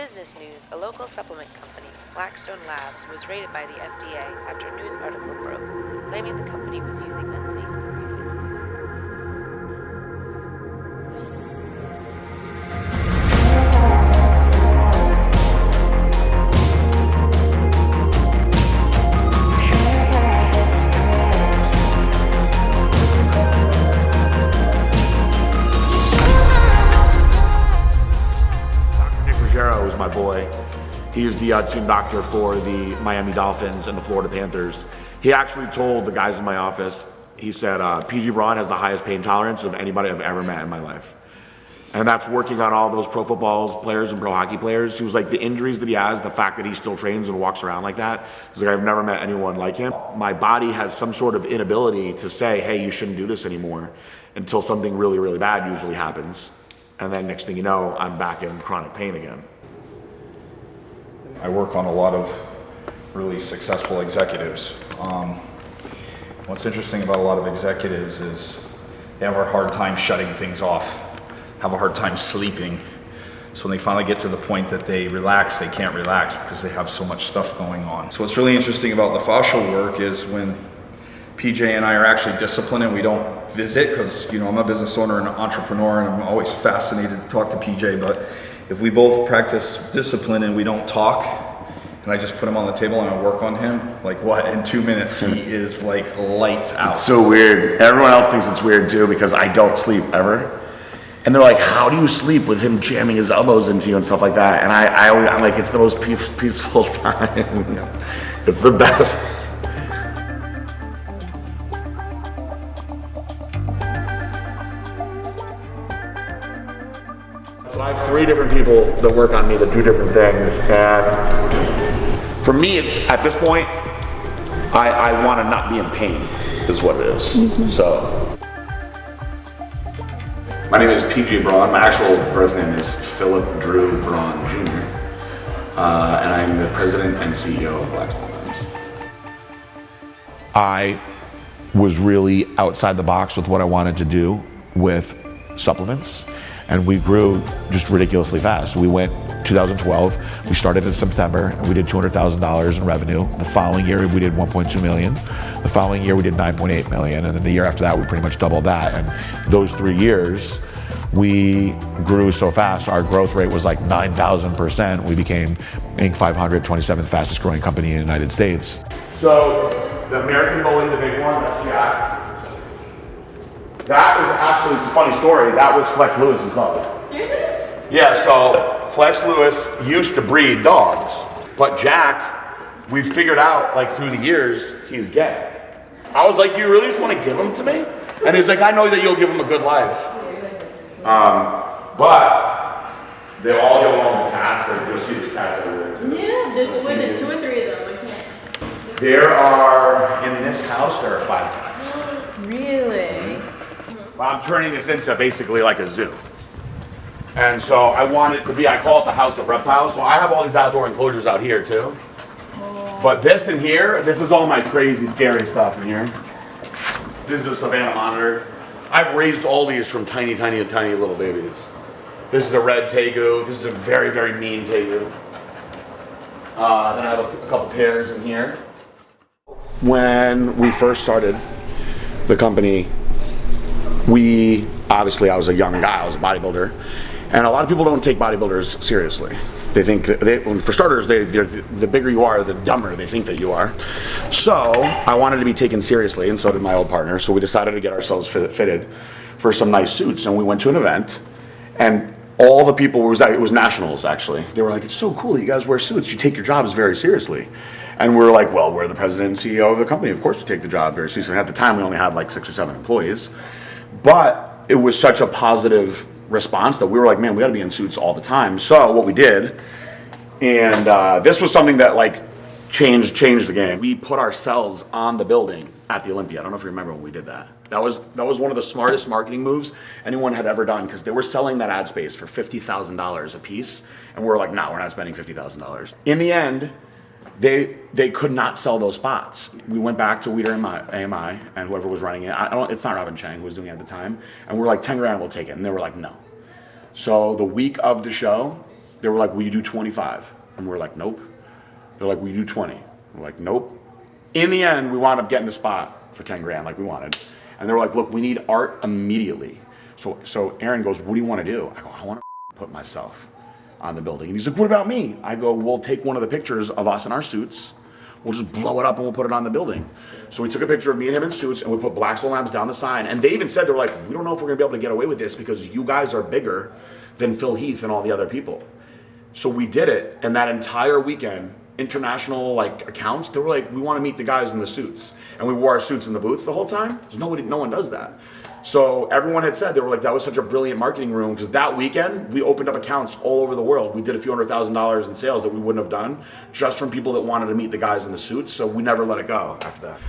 business news, a local supplement company, Blackstone Labs, was raided by the FDA after a news article broke, claiming the company was using unsafe ingredients. Was my boy. He is the team doctor for the Miami Dolphins and the Florida Panthers. He actually told the guys in my office, he said, PJ Braun has the highest pain tolerance of anybody I've ever met in my life. And that's working on all those pro football players and pro hockey players. He was like, the injuries that he has, the fact that he still trains and walks around like that, he's like, I've never met anyone like him. My body has some sort of inability to say, hey, you shouldn't do this anymore, until something really, really bad usually happens. And then next thing you know, I'm back in chronic pain again. I work on a lot of really successful executives. What's interesting about a lot of executives is they have a hard time shutting things off, have a hard time sleeping. So when they finally get to the point that they relax, they can't relax because they have so much stuff going on. So what's really interesting about the fascial work is when PJ and I are actually disciplined and we don't visit, because I'm a business owner and an entrepreneur and I'm always fascinated to talk to PJ, but if we both practice discipline and we don't talk, and I just put him on the table and I work on him, like what, in 2 minutes, he is like lights out. It's so weird. Everyone else thinks it's weird too because I don't sleep ever. And they're like, how do you sleep with him jamming his elbows into you and stuff like that? And I'm like, it's the most peaceful time. It's the best. So I have 3 different people that work on me that do different things, and for me, it's at this point, I want to not be in pain, is what it is. So, my name is PJ Braun. My actual birth name is Philip Drew Braun Jr., and I'm the president and CEO of Blackstone Labs. I was really outside the box with what I wanted to do with supplements. And we grew just ridiculously fast. We went 2012, we started in September, and we did $200,000 in revenue. The following year, we did 1.2 million. The following year, we did 9.8 million. And then the year after that, we pretty much doubled that. And those 3 years, we grew so fast. Our growth rate was like 9,000%. We became Inc. 500, 27th fastest growing company in the United States. So the American bully, the big one, that's Jack. That is actually, it's a funny story, that was Flex Lewis's dog. Seriously? Yeah, so Flex Lewis used to breed dogs, but Jack, we figured out like through the years, he's gay. I was like, you really just want to give him to me? And he's like, I know that you'll give him a good life. But they all get along with cats, like you'll see there's cats everywhere too. Yeah, was it 2 or 3 of them? I can't. There are, in this house, there are 5 cats. Really? I'm turning this into basically like a zoo. And so I want it to be, I call it the house of reptiles. So I have all these outdoor enclosures out here too. But this in here, this is all my crazy, scary stuff in here. This is a Savannah monitor. I've raised all these from tiny, tiny, tiny little babies. This is a red tegu. This is a very, very mean tegu. Then I have a couple pairs in here. When we first started the company, obviously I was a young guy, I was a bodybuilder, and a lot of people don't take bodybuilders seriously. They think that for starters, the bigger you are, the dumber they think that you are. So I wanted to be taken seriously, and so did my old partner. So we decided to get ourselves fitted for some nice suits, and we went to an event, and all the people, it was nationals actually, they were like, it's so cool that you guys wear suits, you take your jobs very seriously. And we were like, well, we're the president and CEO of the company, of course we take the job very seriously. And at the time we only had like 6 or 7 employees. But it was such a positive response that we were like, man, we got to be in suits all the time. So what we did, and this was something that like changed the game. We put ourselves on the building at the Olympia. I don't know if you remember when we did that. That was one of the smartest marketing moves anyone had ever done, because they were selling that ad space for $50,000 a piece, and we were like, no, we're not spending $50,000. In the end, they could not sell those spots. We went back to Weider AMI and whoever was running it. It's not Robin Chang who was doing it at the time. And we were like, 10 grand, we'll take it. And they were like, no. So the week of the show, They were like, will you do 25? And we're like, nope. They're like, will you do 20? We're like, nope. In the end, we wound up getting the spot for 10 grand like we wanted. And they were like, look, we need art immediately. So Aaron goes, what do you want to do? I go, I want to put myself on the building. And he's like, what about me? I go, we'll take one of the pictures of us in our suits. We'll just blow it up and we'll put it on the building. So we took a picture of me and him in suits and we put Blackstone Labs down the sign. And they even said, they were like, we don't know if we're gonna be able to get away with this because you guys are bigger than Phil Heath and all the other people. So we did it, and that entire weekend, international like accounts, they were like, we want to meet the guys in the suits. And we wore our suits in the booth the whole time. No one does that. So everyone had said, they were like, that was such a brilliant marketing room, because that weekend we opened up accounts all over the world. We did a few $100,000 in sales that we wouldn't have done just from people that wanted to meet the guys in the suits. So we never let it go after that.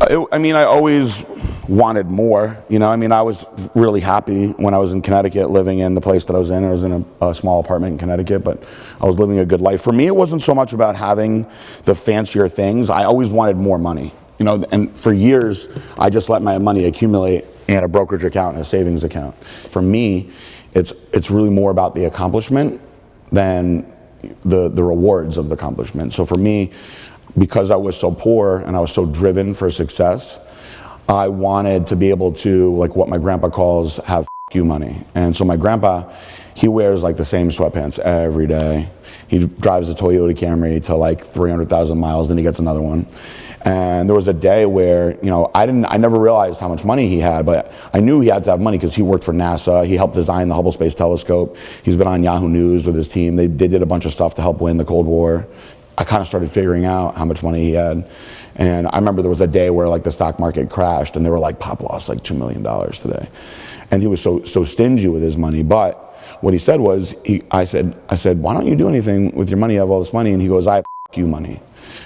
I always wanted more, I was really happy when I was in Connecticut, living in the place that I was in. I was in a small apartment in Connecticut, but I was living a good life. For me, it wasn't so much about having the fancier things. I always wanted more money, and for years, I just let my money accumulate in a brokerage account and a savings account. For me, it's really more about the accomplishment than the rewards of the accomplishment. So for me, because I was so poor and I was so driven for success, I wanted to be able to, like what my grandpa calls, have you money. And so my grandpa, he wears like the same sweatpants every day. He drives a Toyota Camry to like 300,000 miles, then he gets another one. And there was a day where, I never realized how much money he had, but I knew he had to have money because he worked for NASA. He helped design the Hubble Space Telescope. He's been on Yahoo News with his team. They did a bunch of stuff to help win the Cold War. I kind of started figuring out how much money he had. And I remember there was a day where like the stock market crashed and they were like, Pop lost like $2 million today. And he was so stingy with his money. But what he said was, I said, why don't you do anything with your money? You have all this money. And he goes, I have you money.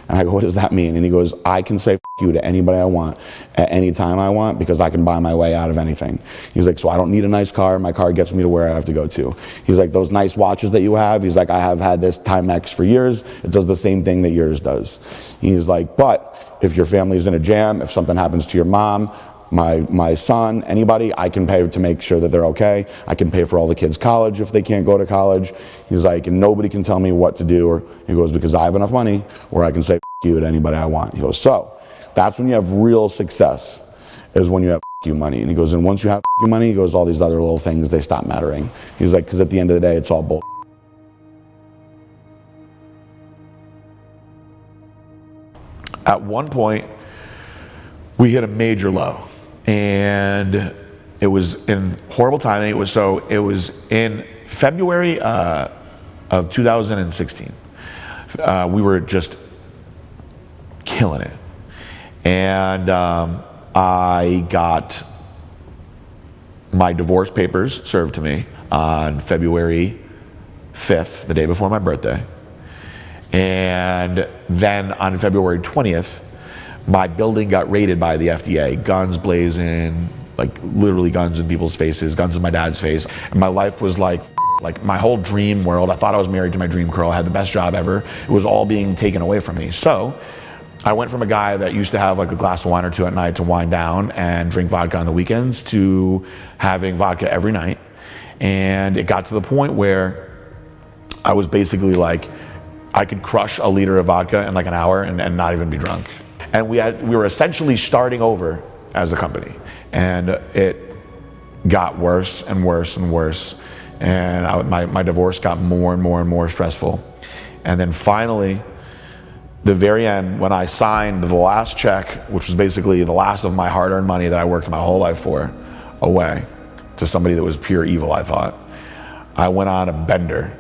And I go, what does that mean? And he goes, I can say you to anybody I want at any time I want because I can buy my way out of anything. He's like, so I don't need a nice car. My car gets me to where I have to go to. He's like, those nice watches that you have, he's like, I have had this Timex for years. It does the same thing that yours does. He's like, but if your family's in a jam, if something happens to your mom, my son, anybody, I can pay to make sure that they're okay. I can pay for all the kids' college if they can't go to college. He's like, and nobody can tell me what to do. Or he goes, because I have enough money where I can say you to anybody I want. He goes, so that's when you have real success, is when you have you money. And he goes, and once you have you money, he goes, all these other little things, they stop mattering. He's like, because at the end of the day, it's all bull. At one point, we hit a major low. And it was in horrible timing. It was in February of 2016. We were just killing it. And I got my divorce papers served to me on February 5th, the day before my birthday. And then on February 20th, my building got raided by the FDA, guns blazing, like literally guns in people's faces, guns in my dad's face. And my life was like my whole dream world. I thought I was married to my dream girl. I had the best job ever. It was all being taken away from me. So I went from a guy that used to have like a glass of wine or two at night to wind down and drink vodka on the weekends to having vodka every night. And it got to the point where I was basically like, I could crush a liter of vodka in like an hour and not even be drunk. And we were essentially starting over as a company. And it got worse and worse and worse. And my divorce got more and more and more stressful. And then finally, the very end, when I signed the last check, which was basically the last of my hard-earned money that I worked my whole life for, away to somebody that was pure evil, I thought, I went on a bender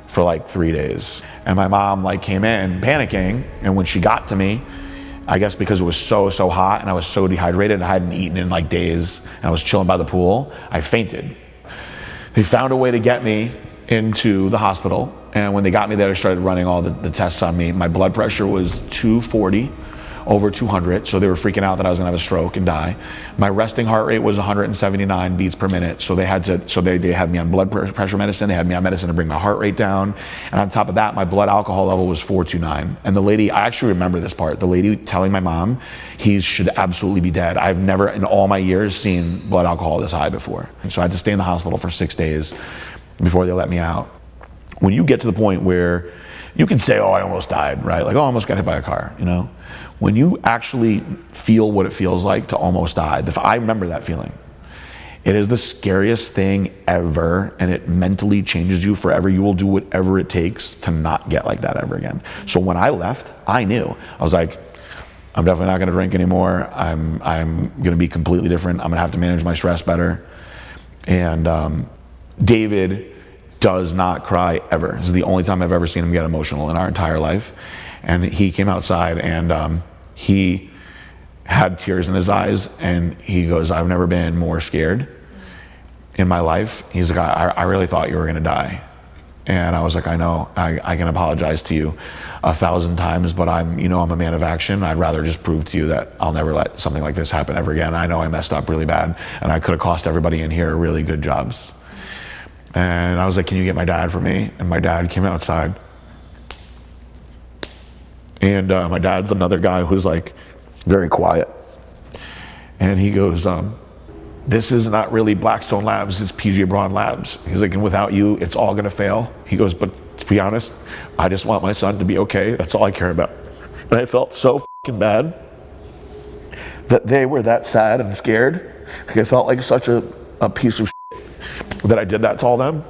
for like 3 days. And my mom like came in panicking, and when she got to me, I guess because it was so hot and I was so dehydrated, I hadn't eaten in like days, and I was chilling by the pool, I fainted. They found a way to get me into the hospital, and when they got me there, they started running all the tests on me. My blood pressure was 240 over 200, so they were freaking out that I was gonna have a stroke and die. My resting heart rate was 179 beats per minute, so they had me on blood pressure medicine, they had me on medicine to bring my heart rate down, and on top of that, my blood alcohol level was 429. And the lady, I actually remember this part, the lady telling my mom, he should absolutely be dead. I've never in all my years seen blood alcohol this high before. So I had to stay in the hospital for 6 days before they let me out. when you get to the point where you can say, oh, I almost died, right? Like, oh, I almost got hit by a car, you know? When you actually feel what it feels like to almost die, I remember that feeling. It is the scariest thing ever, and it mentally changes you forever. You will do whatever it takes to not get like that ever again. So when I left, I knew. I was like, I'm definitely not gonna drink anymore. I'm gonna be completely different. I'm gonna have to manage my stress better. And David does not cry ever. This is the only time I've ever seen him get emotional in our entire life. And he came outside and he had tears in his eyes, and he goes, I've never been more scared in my life. He's like, I really thought you were gonna die. And I was like, I know, I can apologize to you 1,000 times, but I'm a man of action. I'd rather just prove to you that I'll never let something like this happen ever again. I know I messed up really bad, and I could have cost everybody in here really good jobs. And I was like, can you get my dad for me? And my dad came outside. And my dad's another guy who's like very quiet. And he goes, this is not really Blackstone Labs, it's PJ Braun Labs. He's like, and without you, it's all gonna fail. He goes, but to be honest, I just want my son to be okay. That's all I care about. And I felt so fucking bad that they were that sad and scared. Like, I felt like such a piece of shit that I did that to all them.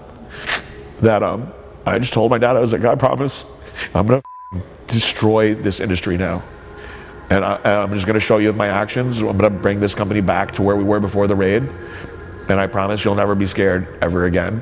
That I just told my dad, I was like, I promise I'm gonna destroy this industry now. And I'm just gonna show you with my actions. I'm gonna bring this company back to where we were before the raid. And I promise you'll never be scared ever again.